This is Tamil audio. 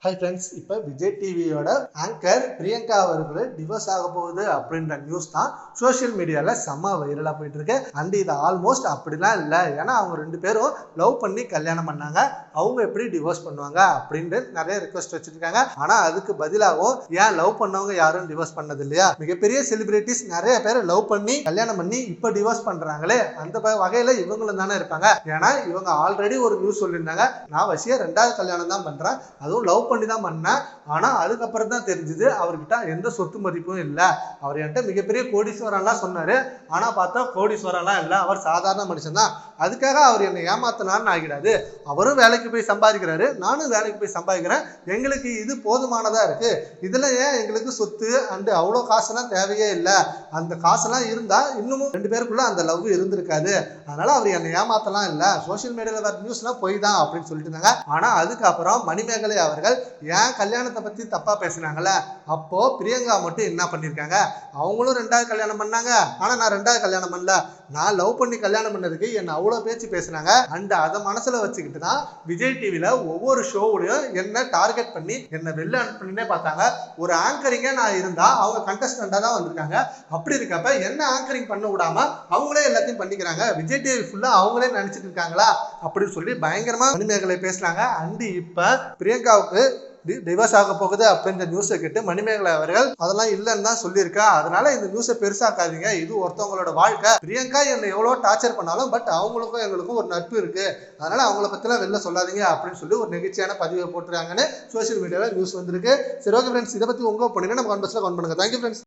ஹாய் ஃப்ரெண்ட்ஸ், இப்போ விஜய் டிவியோட ஆங்கர் பிரியங்கா அவர்கள் டிவோர்ஸ் ஆக போகுது அப்படின்ற நியூஸ் தான் சோஷியல் மீடியாவில் செம்ம வைரலாக போயிட்டு இருக்கு. அண்ட் இது ஆல்மோஸ்ட் அப்படிலாம் இல்லை. ஏன்னா அவங்க ரெண்டு பேரும் லவ் பண்ணி கல்யாணம் பண்ணாங்க. அவங்க எப்படி டிவோர்ஸ் பண்ணுவாங்க அப்படின்ட்டு நிறைய ரிக்வஸ்ட் வச்சிருக்காங்க. ஆனால் அதுக்கு பதிலாகவும் ஏன் லவ் பண்ணவங்க யாரும் டிவோர்ஸ் பண்ணது இல்லையா? மிகப்பெரிய செலிபிரிட்டிஸ் நிறைய பேர் லவ் பண்ணி கல்யாணம் பண்ணி இப்போ டிவோர்ஸ் பண்ணுறாங்களே, அந்த வகையில் இவங்களும் தானே இருப்பாங்க. ஏன்னா இவங்க ஆல்ரெடி ஒரு நியூஸ் சொல்லியிருந்தாங்க, நான் வசிய 2வது கல்யாணம் தான் பண்ணுறேன், அதுவும் லவ் பண்ணி தான் பண்ணேன். ஆனா அதுக்கப்புறம் தான் தெரிஞ்சது அவர்கிட்ட எந்த சொத்து மதிப்பும் இல்லை. அவர் என்கிட்ட மிகப்பெரிய கோடீஸ்வரன்லாம் சொன்னாரு. ஆனா பார்த்தா கோடீஸ்வரன்லாம் இல்லை, அவர் சாதாரண மனுஷன் தான். அதுக்காக அவர் என்னை ஏமாத்தினார்னு ஆகிடாது. அவரும் வேலைக்கு போய் சம்பாதிக்கிறாரு, நானும் வேலைக்கு போய் சம்பாதிக்கிறேன். எங்களுக்கு இது போதுமானதா இருக்கு. இதுல ஏன் எங்களுக்கு சொத்து அண்டு அவ்வளோ காசெல்லாம் தேவையே இல்லை. அந்த காசெல்லாம் இருந்தா இன்னமும் ரெண்டு பேருக்குள்ள அந்த லவ் இருந்திருக்காது. அதனால அவர் என்னை ஏமாத்தலாம் இல்லை, சோசியல் மீடியாவில் வர நியூஸ்லாம் போய் தான் அப்படின்னு சொல்லிட்டு இருந்தாங்க. ஆனா அதுக்கப்புறம் மணிமேகலை அவர்கள் ஏன் கல்யாணத்தை பத்தி தப்பா பேசினாங்கல்ல, அப்போ பிரியங்கா மட்டும் என்ன பண்ணிருக்காங்க, அவங்களும் 2வது கல்யாணம் பண்ணாங்க. ஆனா நான் 2வது கல்யாணம் பண்ணல, நான் லவ் பண்ணி கல்யாணம் பண்ணதுக்கு என்ன அவ்வளவு பேச்சு பேசினாங்க. அண்ட் அதை மனசுல வச்சுக்கிட்டு தான் விஜய் டிவில ஒவ்வொரு ஷோவுலையும் என்ன டார்கெட் பண்ணி என்ன வெளில அனுப்பினே பார்த்தாங்க. ஒரு ஆங்கரிங்கா நான் இருந்தா அவங்க கண்டஸ்டண்டா தான் வந்திருக்காங்க. அப்படி இருக்கப்ப என்ன ஆங்கரிங் பண்ண விடாம அவங்களே எல்லாத்தையும் பண்ணிக்கிறாங்க. விஜய் டிவி ஃபுல்லா அவங்களே நினைச்சிட்டு இருக்காங்களா அப்படின்னு சொல்லி பயங்கரமா மணிமேகலை பேசுறாங்க. அண்ட் இப்ப பிரியங்காவுக்கு டிவோர்ஸ் ஆக போகுது அப்படின்ற நியூஸை கேட்டு மணிமேகலை அவர்கள் அதெல்லாம் இல்லைன்னு தான் சொல்லியிருக்கா. அதனால இந்த நியூஸை பெருசாக்காதீங்க, இது ஒருத்தவங்களோட வாழ்க்கை. பிரியங்கா என்னை எவ்வளோ டார்ச்சர் பண்ணாலும் பட் அவங்களுக்கும் எங்களுக்கும் ஒரு நட்பு இருக்கு, அதனால அவங்கள பத்திலாம் வெளில சொல்லாதீங்க அப்படின்னு சொல்லி ஒரு நெகிழ்ச்சியான பதிவை போட்டுருக்காங்கன்னு சோசியல் மீடியாவில் நியூஸ் வந்திருக்கு. சரி, ஓகே ஃப்ரெண்ட்ஸ், இதை பத்தி உங்க ஒப்பீனியனை நம்ம கமெண்ட் பாக்ஸ்ல கமெண்ட் பண்ணுங்க. Thank you friends.